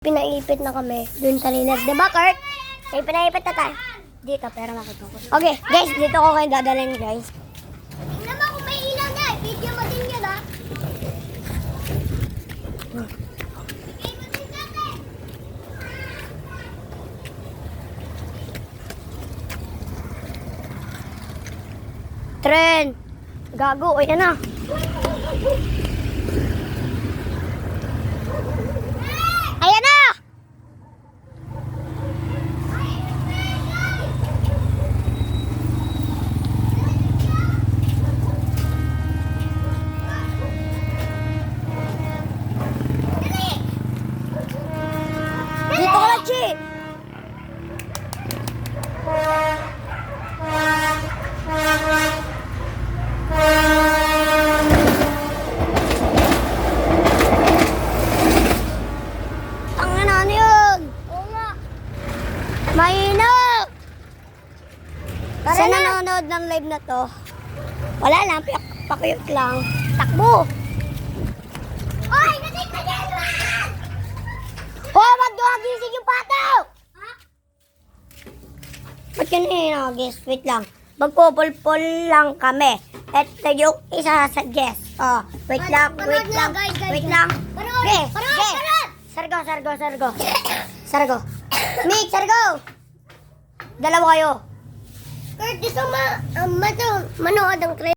Pinaipit na kami dun sa Linas. Diba, Kurt? May pinaipit na tayo. Dito, pero makituko. Okay, guys, dito ko kayo dadalhin, guys. Tingnan mo kung may ilaw na. Video mo din yun, ha? Tren! Gago, ayan na. Ayan na! Dito ka lang, Chi! Tangina, ano yun? Oo nga. Mahina! Tara Sa na. nanonood ng live na to, wala lang, pakuyot lang. Takbo! Oy, natik na dyan! Oh, ba't gumagising yung pato? Ha? Ba't yun nagis? Wait lang. Magpupulpul lang kami. Ito yung isa sa guest. Oh, wait lang, wait lang, wait lang. Panood, Okay, panood, okay. panood! Sargo. Mick, Sargo! Dalawa kayo. Kurt, gusto manood ang